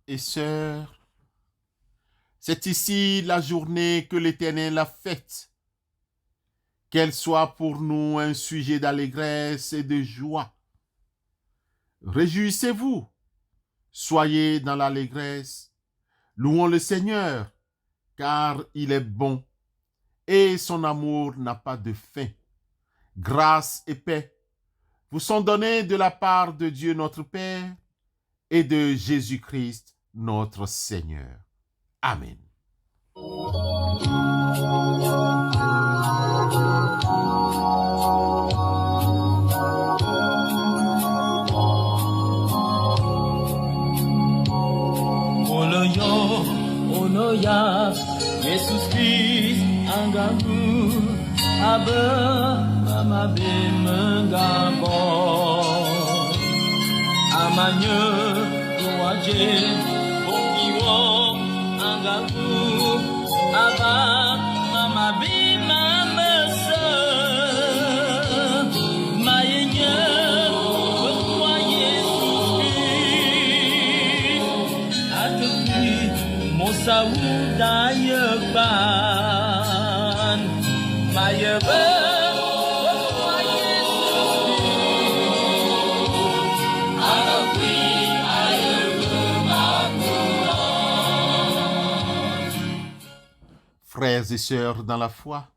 et sœurs, c'est ici la journée que l'Éternel a faite. Qu'elle soit pour nous un sujet d'allégresse et de joie. Réjouissez-vous, soyez dans l'allégresse. Louons le Seigneur, car il est bon et son amour n'a pas de fin. Grâce et paix vous sont données de la part de Dieu notre Père et de Jésus-Christ notre Seigneur. Amen. Onoya, Yesus Christ, Angamu, Abba, Mama Bemengabo, Amanye, Ouaje, Bongiwo, Angamu, Abba, Mama Bemamese, Mayenye, Bekwa Yesus Christ, Atokui, Mosaouda Yeban, Mayebe, Bekwa Yesus Christ, Atokui, Ayebe Makouran. Frères et sœurs dans la foi,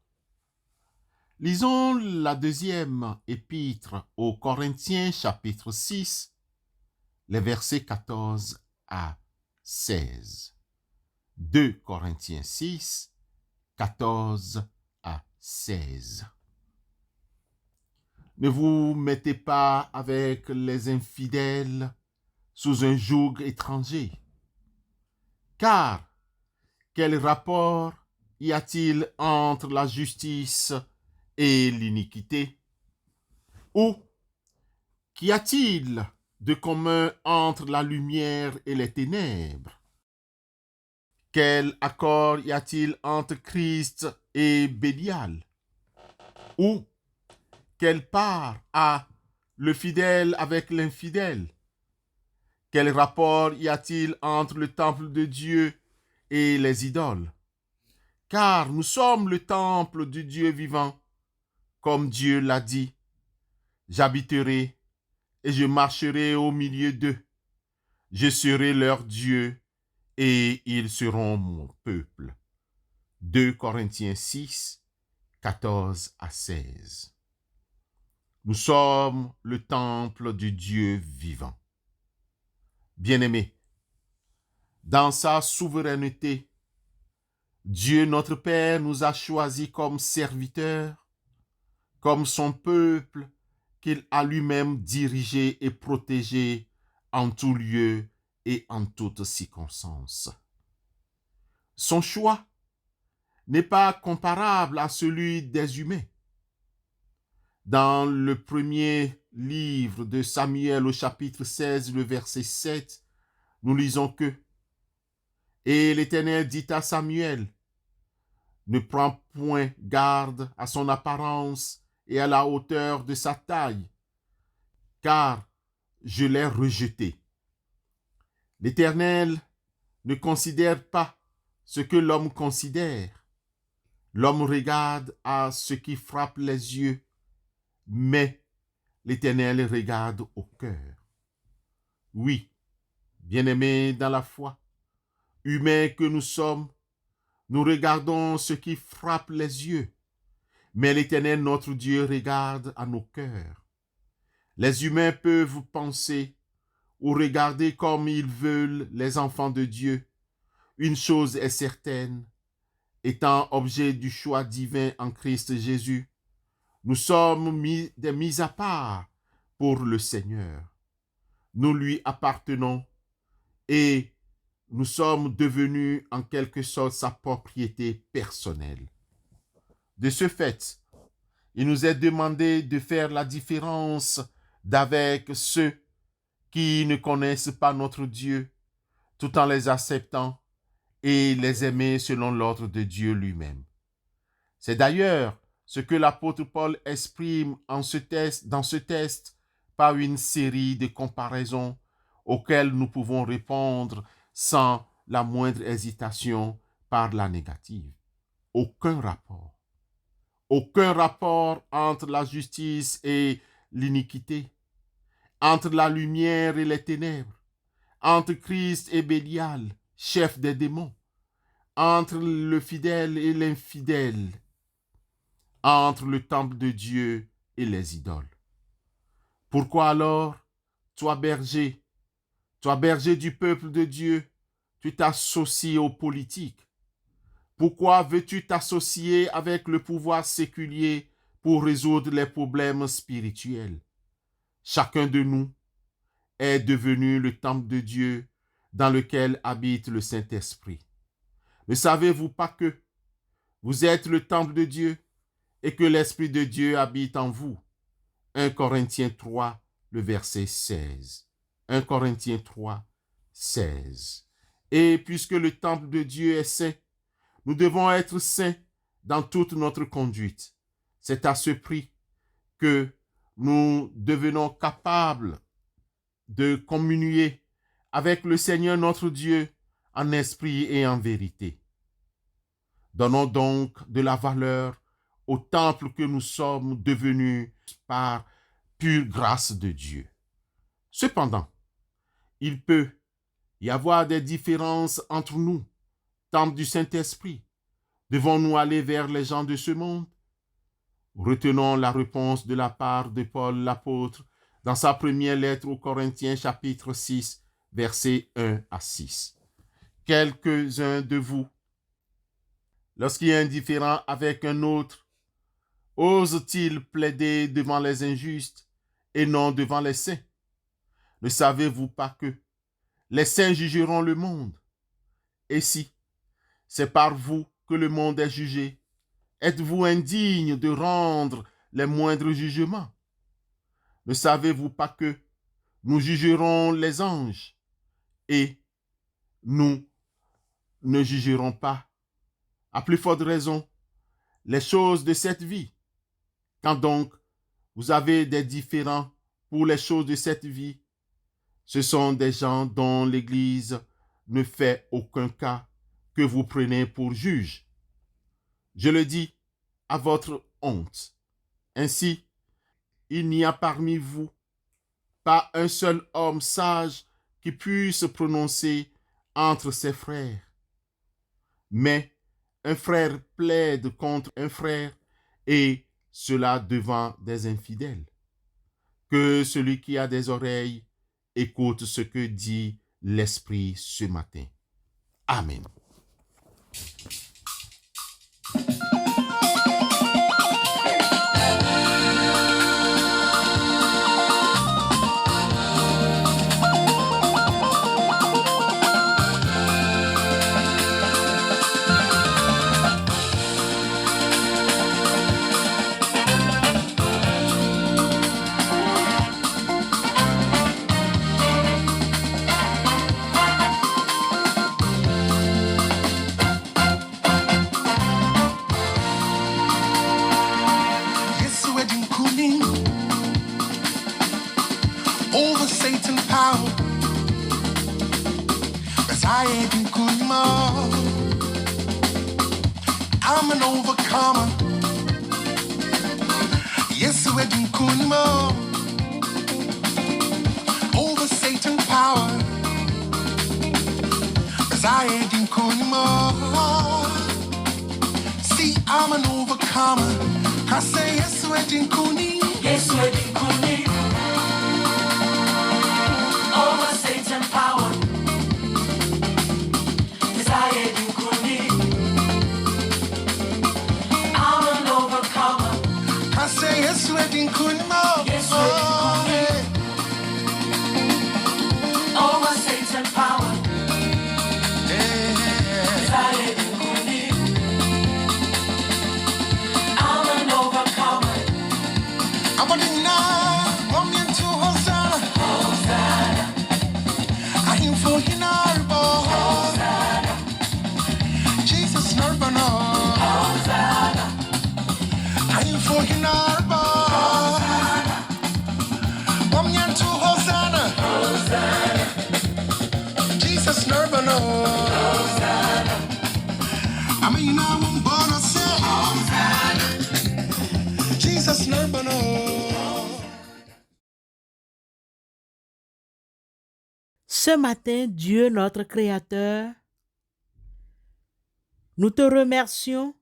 lisons la deuxième épître aux Corinthiens chapitre 6, les versets 14 à 16. 2 Corinthiens 6, 14 à 16. Ne vous mettez pas avec les infidèles sous un joug étranger. Car quel rapport y a-t-il entre la justice et l'iniquité? Ou qu'y a-t-il de commun entre la lumière et les ténèbres? Quel accord y a-t-il entre Christ et Bélial? Ou quelle part a le fidèle avec l'infidèle? Quel rapport y a-t-il entre le temple de Dieu et les idoles? Car nous sommes le temple du Dieu vivant, comme Dieu l'a dit. J'habiterai et je marcherai au milieu d'eux. Je serai leur Dieu et ils seront mon peuple. 2 Corinthiens 6, 14 à 16. Nous sommes le temple du Dieu vivant. Bien-aimés, dans sa souveraineté, Dieu notre Père nous a choisis comme serviteurs, comme son peuple qu'il a lui-même dirigé et protégé en tout lieu et en toutes circonstances. Son choix n'est pas comparable à celui des humains. Dans le premier livre de Samuel au chapitre 16, le verset 7, nous lisons que « Et l'Éternel dit à Samuel, ne prends point garde à son apparence et à la hauteur de sa taille, car je l'ai rejeté. » L'Éternel ne considère pas ce que l'homme considère. L'homme regarde à ce qui frappe les yeux, mais l'Éternel regarde au cœur. Oui, bien-aimés dans la foi, humains que nous sommes, nous regardons ce qui frappe les yeux, mais l'Éternel notre Dieu regarde à nos cœurs. Les humains peuvent penser ou regarder comme ils veulent les enfants de Dieu. Une chose est certaine, étant objet du choix divin en Christ Jésus, nous sommes mis à part pour le Seigneur. Nous lui appartenons et nous sommes devenus en quelque sorte sa propriété personnelle. De ce fait, il nous est demandé de faire la différence d'avec ceux qui ne connaissent pas notre Dieu, tout en les acceptant et les aimer selon l'ordre de Dieu lui-même. C'est d'ailleurs ce que l'apôtre Paul exprime dans ce texte par une série de comparaisons auxquelles nous pouvons répondre sans la moindre hésitation par la négative. Aucun rapport. Aucun rapport entre la justice et l'iniquité, entre la lumière et les ténèbres, entre Christ et Bélial, chef des démons, entre le fidèle et l'infidèle, entre le temple de Dieu et les idoles. Pourquoi alors, toi berger du peuple de Dieu, tu t'associes aux politiques? Pourquoi veux-tu t'associer avec le pouvoir séculier pour résoudre les problèmes spirituels? Chacun de nous est devenu le temple de Dieu dans lequel habite le Saint-Esprit. Ne savez-vous pas que vous êtes le temple de Dieu et que l'Esprit de Dieu habite en vous? 1 Corinthiens 3, le verset 16. 1 Corinthiens 3, 16. Et puisque le temple de Dieu est saint, nous devons être saints dans toute notre conduite. C'est à ce prix que nous devenons capables de communier avec le Seigneur notre Dieu en esprit et en vérité. Donnons donc de la valeur au temple que nous sommes devenus par pure grâce de Dieu. Cependant, il peut y avoir des différences entre nous, temple du Saint-Esprit. Devons-nous aller vers les gens de ce monde? Retenons la réponse de la part de Paul l'apôtre dans sa première lettre aux Corinthiens chapitre 6, versets 1 à 6. Quelques-uns de vous, lorsqu'il est indifférent avec un autre, osent-ils plaider devant les injustes et non devant les saints? Ne savez-vous pas que les saints jugeront le monde? Et si c'est par vous que le monde est jugé, êtes-vous indigne de rendre les moindres jugements? Ne savez-vous pas que nous jugerons les anges et nous ne jugerons pas, à plus forte raison, les choses de cette vie? Quand donc vous avez des différends pour les choses de cette vie, ce sont des gens dont l'Église ne fait aucun cas que vous prenez pour juges. Je le dis à votre honte. Ainsi, il n'y a parmi vous pas un seul homme sage qui puisse prononcer entre ses frères. Mais un frère plaide contre un frère, et cela devant des infidèles. Que celui qui a des oreilles écoute ce que dit l'Esprit ce matin. Amen. Over Satan power, 'cause I ain't been good more. I'm an overcomer. Yes, we're doing good more. Over Satan power, 'cause I ain't been good more. See, I'm an overcomer. 'Cause say yes, we're doing good. Yes, we're doing good. Over Satan power. 'Cause I ain't been good. I'm an overcomer. 'Cause say yes, we're doing good more. Yes, we're doing good. Over Satan power. 'Cause I ain't been good. I'm an overcomer. I'm a deny. never know. I mean, I won't bother say. Jesus never know. Ce matin, Dieu, notre Créateur, nous te remercions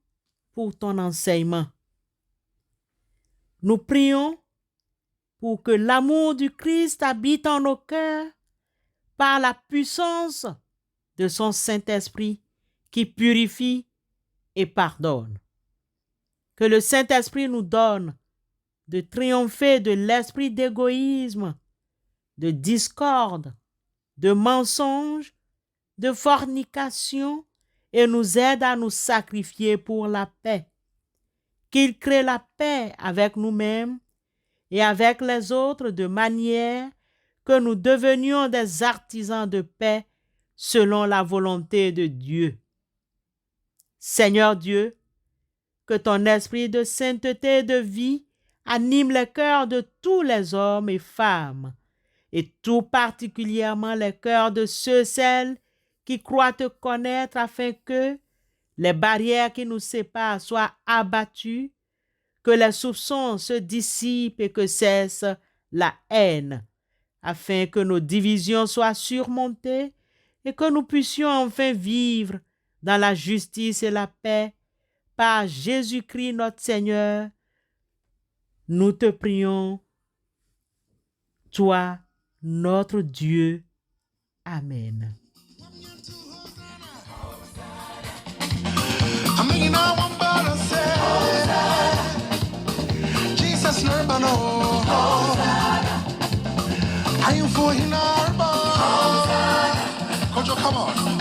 pour ton enseignement. Nous prions pour que l'amour du Christ habite en nos cœurs par la puissance de son Saint-Esprit qui purifie et pardonne. Que le Saint-Esprit nous donne de triompher de l'esprit d'égoïsme, de discorde, de mensonge, de fornication et nous aide à nous sacrifier pour la paix. Qu'il crée la paix avec nous-mêmes et avec les autres de manière que nous devenions des artisans de paix selon la volonté de Dieu. Seigneur Dieu, que ton esprit de sainteté et de vie anime les cœurs de tous les hommes et femmes, et tout particulièrement les cœurs de ceux et celles qui croient te connaître afin que les barrières qui nous séparent soient abattues, que les soupçons se dissipent et que cesse la haine, afin que nos divisions soient surmontées et que nous puissions enfin vivre dans la justice et la paix par Jésus-Christ notre Seigneur. Nous te prions, toi, notre Dieu. Amen. I mean, I won't bother say. Jesus never know. I am for him our Kojo, come on.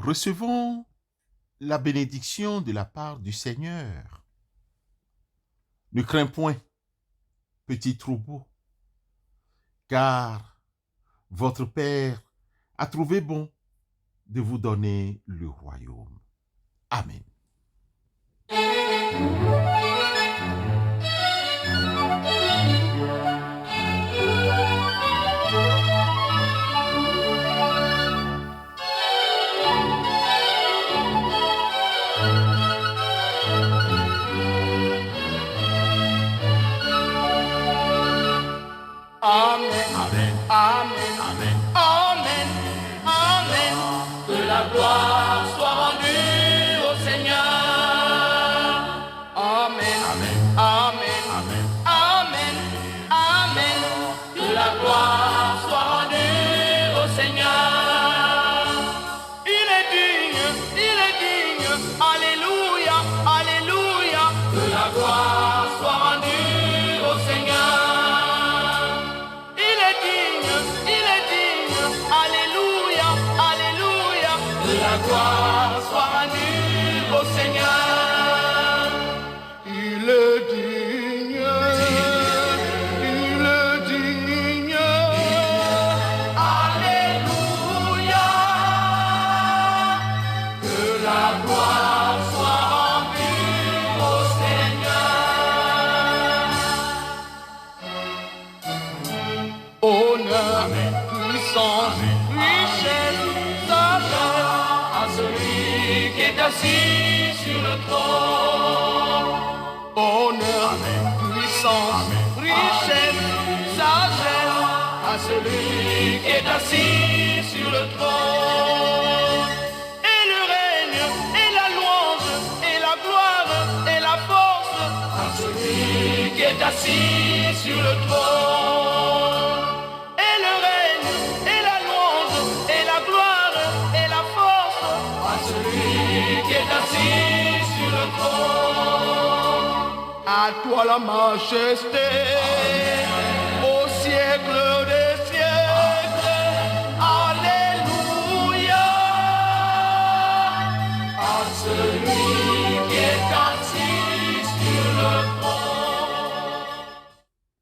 Recevons la bénédiction de la part du Seigneur. Ne crains point, petit troupeau, car votre Père a trouvé bon de vous donner le royaume. Amen. Gloire soit rendue au Seigneur. Amen. Amen. Amen. Amen. Amen. Amen. Que la gloire soit rendue au Seigneur. Il est digne. Alléluia. Alléluia. Que la gloire soit rendue au Seigneur. Il est digne. Alléluia. Alléluia. Que la gloire soit rendue au Seigneur. Il est digne. Alléluia. Que la gloire soit rendue au Seigneur. Honneur, puissance, richesse, sagesse à celui qui est assis sur le trône. Honneur, puissance, richesse, sagesse à celui qui est assis sur le trône. Et le règne, et la louange, et la gloire, et la force à celui qui est assis sur le trône. Et le règne, et la louange, et à toi la majesté.